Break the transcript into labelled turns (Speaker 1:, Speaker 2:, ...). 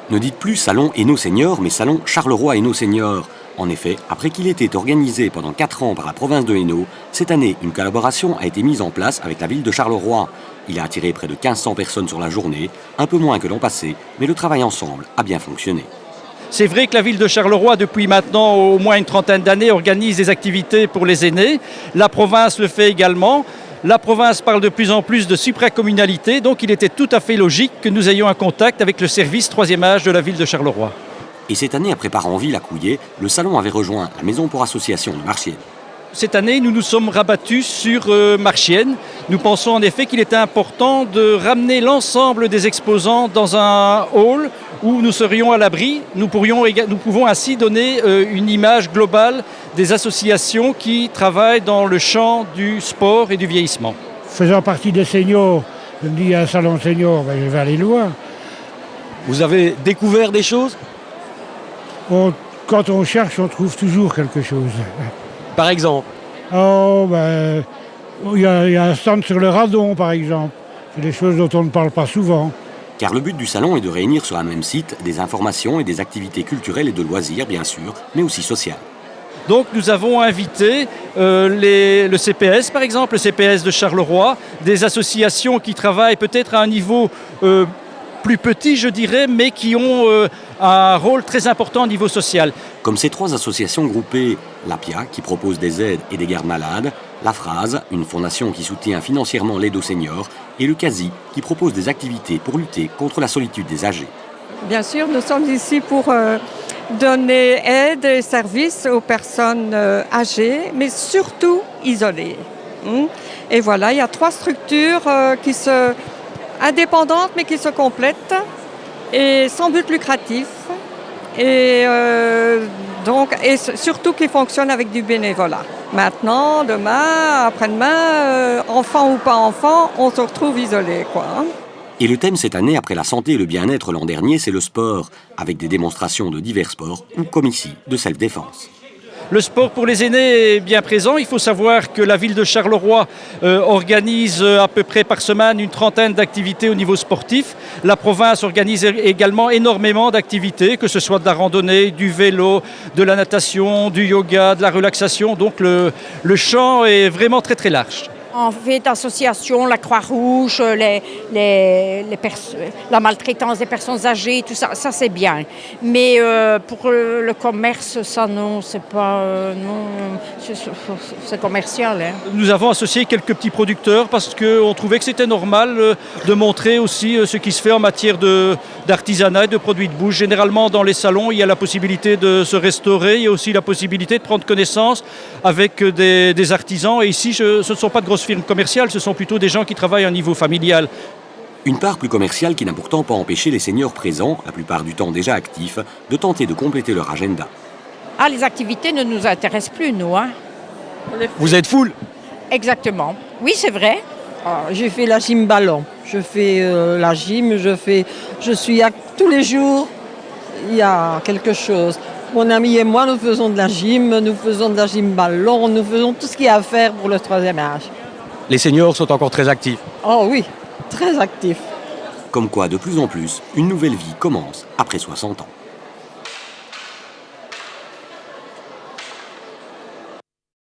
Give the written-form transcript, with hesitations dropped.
Speaker 1: Ne dites plus Salon Hainaut Senior, mais Salon Charleroi Hainaut Senior. En effet, après qu'il ait été organisé pendant 4 ans par la province de Hainaut, cette année, une collaboration a été mise en place avec la ville de Charleroi. Il a attiré près de 1500 personnes sur la journée, un peu moins que l'an passé, mais le travail ensemble a bien fonctionné.
Speaker 2: C'est vrai que la ville de Charleroi, depuis maintenant au moins une trentaine d'années, organise des activités pour les aînés. La province le fait également. La province parle de plus en plus de supracommunalité, donc il était tout à fait logique que nous ayons un contact avec le service 3e âge de la ville de Charleroi.
Speaker 1: Et cette année, après Parenville à Couillet, le salon avait rejoint la Maison pour Association de Marchienne.
Speaker 2: Cette année, nous nous sommes rabattus sur Marchienne. Nous pensons en effet qu'il était important de ramener l'ensemble des exposants dans un hall où nous serions à l'abri. Nous pouvons ainsi donner une image globale des associations qui travaillent dans le champ du sport et du vieillissement.
Speaker 3: Faisant partie des seniors, je me dis un salon senior, je vais aller loin.
Speaker 4: Vous avez découvert des choses ?
Speaker 3: Quand on cherche, on trouve toujours quelque chose.
Speaker 4: Par exemple ?
Speaker 3: Il y a un stand sur le radon, par exemple. C'est des choses dont on ne parle pas souvent.
Speaker 1: Car le but du salon est de réunir sur un même site des informations et des activités culturelles et de loisirs, bien sûr, mais aussi sociales.
Speaker 2: Donc nous avons invité le CPS, par exemple, le CPS de Charleroi, des associations qui travaillent peut-être à un niveau plus petit, je dirais, mais qui ont un rôle très important au niveau social.
Speaker 1: Comme ces 3 associations groupées, l'APIA, qui propose des aides et des gardes malades, la Phrase, une fondation qui soutient financièrement l'aide aux seniors, et le CASI, qui propose des activités pour lutter contre la solitude des âgés.
Speaker 5: Bien sûr, nous sommes ici pour donner aide et services aux personnes âgées, mais surtout isolées. Et voilà, il y a 3 structures indépendantes, mais qui se complètent, et sans but lucratif, et surtout qui fonctionnent avec du bénévolat. Maintenant, demain, après-demain, enfant ou pas enfant, on se retrouve isolé,
Speaker 1: Et le thème cette année, après la santé et le bien-être l'an dernier, c'est le sport, avec des démonstrations de divers sports, ou comme ici, de self-défense.
Speaker 2: Le sport pour les aînés est bien présent. Il faut savoir que la ville de Charleroi organise à peu près par semaine une trentaine d'activités au niveau sportif. La province organise également énormément d'activités, que ce soit de la randonnée, du vélo, de la natation, du yoga, de la relaxation. Donc le champ est vraiment très très large.
Speaker 6: On fait d'associations, la Croix-Rouge, la maltraitance des personnes âgées, tout ça, ça c'est bien. Mais pour le commerce, ça non, c'est pas... c'est commercial.
Speaker 2: Nous avons associé quelques petits producteurs parce qu'on trouvait que c'était normal de montrer aussi ce qui se fait en matière d'artisanat et de produits de bouche. Généralement, dans les salons, il y a la possibilité de se restaurer, il y a aussi la possibilité de prendre connaissance avec des artisans. Et ici, ce ne sont pas de grosses firmes commerciales, ce sont plutôt des gens qui travaillent à un niveau familial.
Speaker 1: Une part plus commerciale qui n'a pourtant pas empêché les seniors présents, la plupart du temps déjà actifs, de tenter de compléter leur agenda.
Speaker 6: Ah, les activités ne nous intéressent plus, nous.
Speaker 4: Vous êtes full ?
Speaker 6: Exactement. Oui, c'est vrai.
Speaker 7: J'ai fait la gym ballon. Je fais la gym, je suis tous les jours, il y a quelque chose. Mon ami et moi, nous faisons de la gym ballon, nous faisons tout ce qu'il y a à faire pour le 3e âge.
Speaker 4: Les seniors sont encore très actifs.
Speaker 7: Oh oui, très actifs.
Speaker 1: Comme quoi, de plus en plus, une nouvelle vie commence après 60 ans.